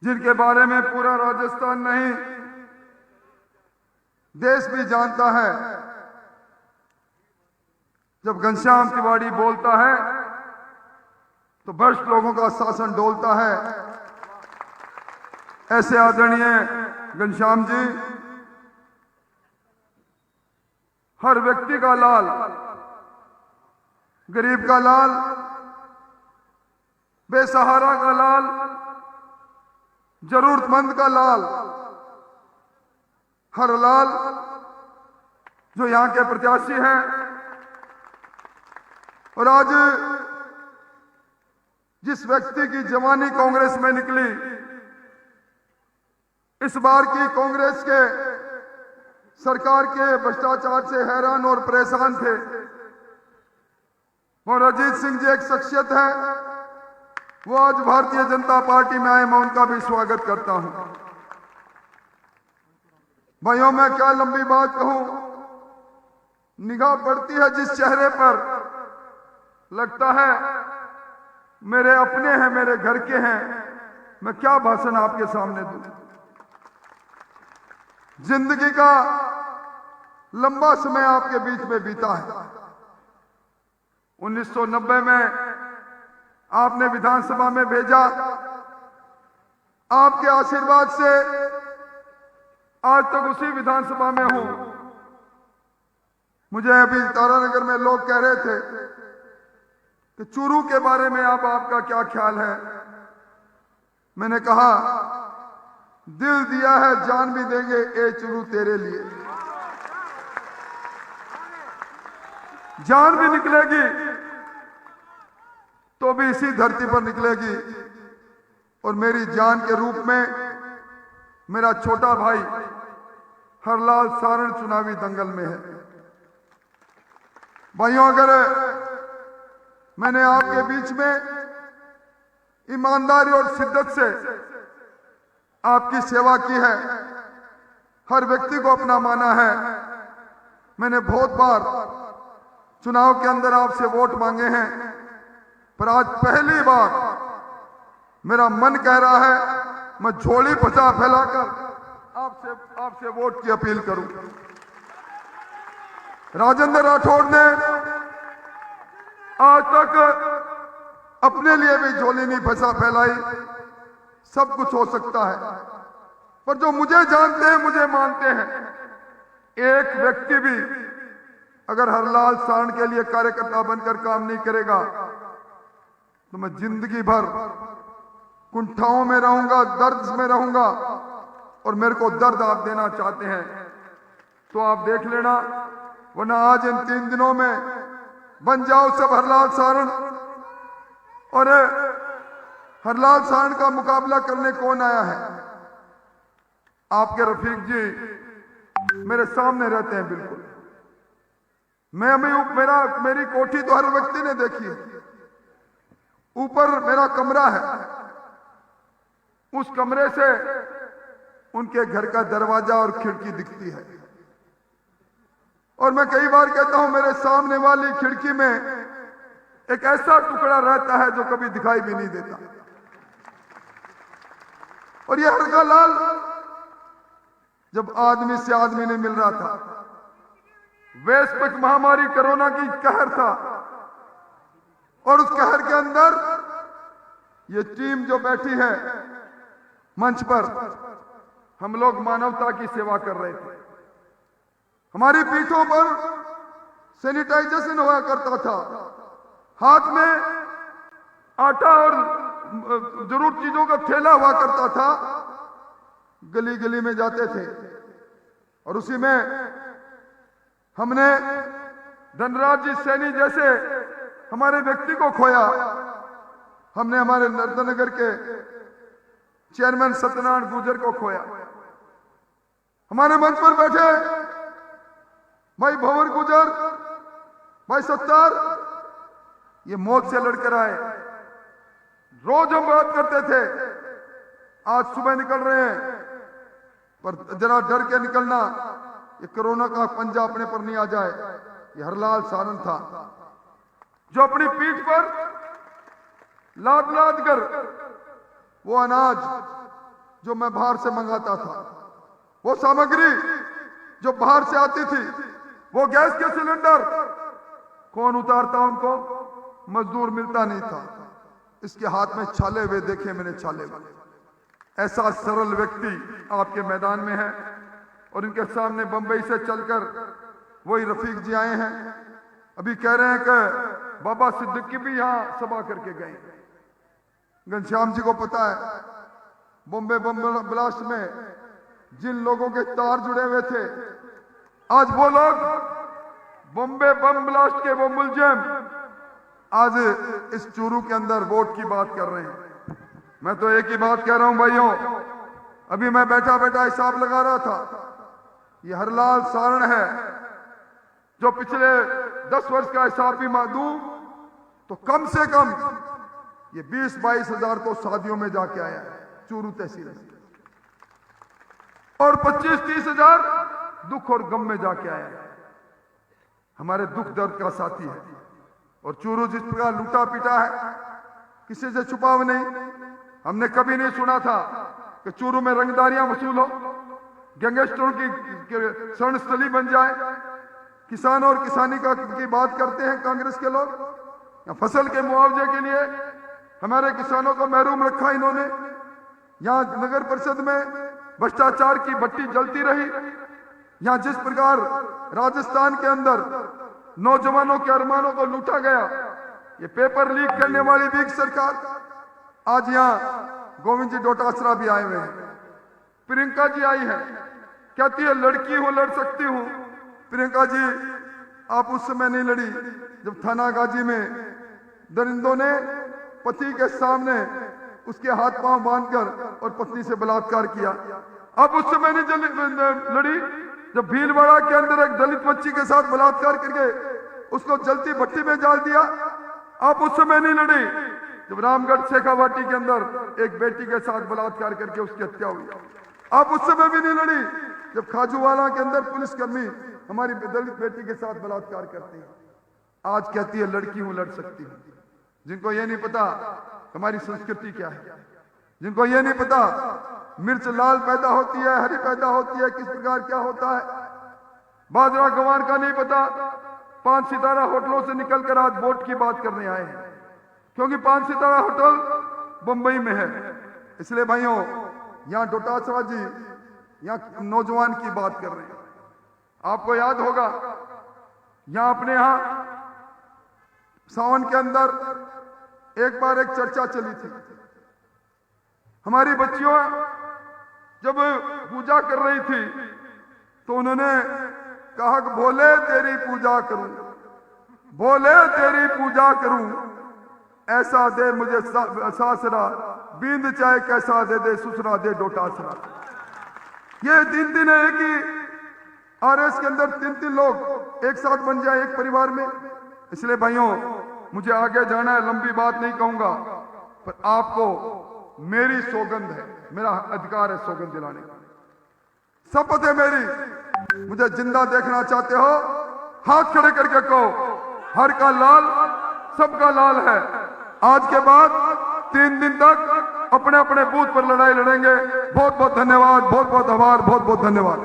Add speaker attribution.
Speaker 1: जिनके बारे में पूरा राजस्थान नहीं देश भी जानता है। जब घनश्याम तिवारी बोलता है तो भ्रष्ट लोगों का शासन डोलता है। ऐसे आदरणीय घनश्याम जी हर व्यक्ति का लाल, गरीब का लाल, बेसहारा का लाल, जरूरतमंद का लाल, हर लाल जो यहां के प्रत्याशी हैं। और आज जिस व्यक्ति की जवानी कांग्रेस में निकली, इस बार की कांग्रेस के सरकार के भ्रष्टाचार से हैरान और परेशान थे, और अजीत सिंह जी एक शख्सियत है, वो आज भारतीय जनता पार्टी में आए। मैं उनका भी स्वागत करता हूं। भाइयों, मैं क्या लंबी बात कहूं, निगाह पड़ती है जिस चेहरे पर, लगता है मेरे अपने हैं, मेरे घर के हैं। मैं क्या भाषण आपके सामने दूं। जिंदगी का लंबा समय आपके बीच में बीता है। 1990 में आपने विधानसभा में भेजा। आपके आशीर्वाद से आज तक उसी विधानसभा में हूं। मुझे अभी तारानगर में लोग कह रहे थे कि चूरू के बारे में अब आपका क्या ख्याल है। मैंने कहा, दिल दिया है जान भी देंगे ए चूरू तेरे लिए। जान भी निकलेगी तो भी इसी धरती पर निकलेगी। और मेरी जान के रूप में मेरा छोटा भाई हरलाल सारण चुनावी दंगल में है। भाइयों, अगर मैंने आपके बीच में ईमानदारी और शिद्दत से आपकी सेवा की है, हर व्यक्ति को अपना माना है। मैंने बहुत बार चुनाव के अंदर आपसे वोट मांगे हैं, पर आज पहली बार मेरा मन कह रहा है मैं झोली पचा फैलाकर आपसे वोट की अपील करूं। राजेंद्र राठौड़ ने आज तक अपने लिए भी झोली नहीं फंसा फैलाई। सब कुछ हो सकता है, पर जो मुझे जानते हैं, मुझे मानते हैं, एक व्यक्ति भी अगर हरलाल सारण के लिए कार्यकर्ता बनकर काम नहीं करेगा तो मैं जिंदगी भर कुंठाओं में रहूंगा, दर्द में रहूंगा। और मेरे को दर्द आप देना चाहते हैं तो आप देख लेना, वरना आज इन 3 दिनों में बन जाओ सब हरलाल सारण। और हरलाल सारण का मुकाबला करने कौन आया है? आपके रफीक जी मेरे सामने रहते हैं बिल्कुल। मेरी कोठी तो हर व्यक्ति ने देखी है। ऊपर मेरा कमरा है, उस कमरे से उनके घर का दरवाजा और खिड़की दिखती है। और मैं कई बार कहता हूं, मेरे सामने वाली खिड़की में एक ऐसा टुकड़ा रहता है जो कभी दिखाई भी नहीं देता। और ये हरका लाल जब आदमी से आदमी नहीं मिल रहा था, वैश्विक महामारी कोरोना की कहर था, और उस कहर के अंदर ये टीम जो बैठी है मंच पर, हम लोग मानवता की सेवा कर रहे थे। हमारी पीठों पर सैनिटाइजेशन हुआ करता था, हाथ में आटा और जरूरत चीजों का थैला हुआ करता था। गली गली में जाते थे और उसी में हमने धनराज जी सैनी जैसे हमारे व्यक्ति को खोया। हमने हमारे नर्मदानगर के चेयरमैन सत्यनारायण गुर्जर को खोया। हमारे मंच पर बैठे भाई भंवर गुर्जर, भाई सत्तार, ये मौत से लड़कर आए। रोज हम बात करते थे, आज सुबह निकल रहे हैं, पर जरा डर के निकलना, ये कोरोना का पंजा अपने पर नहीं आ जाए। ये हरलाल सारण था जो अपनी पीठ पर लाद लाद कर वो अनाज जो मैं बाहर से मंगाता था, वो सामग्री जो बाहर से आती थी, वो गैस के सिलेंडर कौन उतारता उनको? मजदूर मिलता नहीं था। इसके हाथ में छाले हुए देखे मैंने, छाले वाले। ऐसा सरल व्यक्ति आपके मैदान में है और इनके सामने बंबई से चलकर वही रफीक जी आए हैं। अभी कह रहे हैं कि बाबा सिद्दीकी भी यहां सभा करके गए। घनश्याम जी को पता है बॉम्बे बम ब्लास्ट में जिन लोगों के तार जुड़े हुए थे, आज वो लोग बॉम्बे बम ब्लास्ट के वो मुलजिम आज इस चूरू के अंदर वोट की बात कर रहे हैं। मैं तो एक ही बात कह रहा हूं भाइयों, अभी मैं बैठा बैठा हिसाब लगा रहा था, ये हरलाल सारण है जो पिछले 10 वर्ष का हिसाब भी दूं तो कम से कम ये 20-22 हजार तो शादियों में जाके आया है चूरू तहसील में, और 25-30 हजार दुख और गम में जाके आया है। हमारे दुख दर्द का साथी है। और चूरू जिस प्रकार लूटा पीटा है, किसी से छुपाव नहीं। हमने कभी नहीं सुना था कि चूरू में रंगदारियां वसूल हो, गैंगस्टरों की शरणस्थली बन जाए। किसान और किसानी की बात करते हैं कांग्रेस के लोग। फसल के मुआवजे के लिए हमारे किसानों को महरूम रखा इन्होंने। यहां नगर परिषद में भ्रष्टाचार की भट्टी जलती रही। यहां जिस प्रकार राजस्थान के अंदर नौजवानों के अरमानों को लूटा गया, ये पेपर लीक करने वाली भी एक सरकार। आज यहां गोविंद जी डोटासरा भी आए हुए हैं, प्रियंका जी आई है, कहती है लड़की हूं लड़ सकती हूं। प्रियंका जी आप उस समय नहीं लड़ी जब थाना गाजी में दरिंदों ने पति के सामने उसके हाथ पांव बांधकर और पत्नी से बलात्कार किया। अब उस समय नहीं लड़ी जब भीलवाड़ा के अंदर एक दलित बच्ची के साथ बलात्कार करके उसको जलती भट्टी में डाल दिया। आप उस समय नहीं लड़ी जब रामगढ़ शेखावाटी के अंदर एक बेटी के साथ बलात्कार करके उसकी हत्या हुई। आप उस समय भी नहीं लड़ी जब खाजूवाला के अंदर पुलिसकर्मी हमारी दलित बेटी के साथ बलात्कार करती है। आज कहती है लड़की हूं लड़ सकती हूं। जिनको ये नहीं पता हमारी संस्कृति क्या है, जिनको ये नहीं पता मिर्च लाल पैदा होती है, हरी पैदा होती है, किस प्रकार क्या होता है, बाजरा गंवार का नहीं पता। 5 सितारा होटलों से निकलकर आज वोट की बात करने आए हैं, क्योंकि 5 सितारा होटल बंबई में है। इसलिए भाइयों, यहां डोटासरा जी यहां नौजवान की बात कर रहे हैं। आपको याद होगा यहां अपने यहां सावन के अंदर एक बार एक चर्चा चली थी। हमारी बच्चियों जब पूजा कर रही थी तो उन्होंने कहा कि भोले तेरी पूजा करूं, भोले तेरी पूजा करूं, ऐसा दे मुझे सासरा, बींद चाहे कैसा दे दे ससुरा दे डोटासरा। ये 3 है कि आरएस के अंदर 3 लोग एक साथ बन जाए एक परिवार में। इसलिए भाइयों, मुझे आगे जाना है, लंबी बात नहीं कहूंगा, पर आपको मेरी सौगंध है, मेरा अधिकार है सौगंध दिलाने का। शपथ है मेरी, मुझे जिंदा देखना चाहते हो हाथ खड़े करके कहो, हर का लाल सबका लाल है। आज के बाद 3 दिन तक अपने अपने बूथ पर लड़ाई लड़ेंगे। बहुत बहुत धन्यवाद, बहुत बहुत आभार, बहुत बहुत धन्यवाद।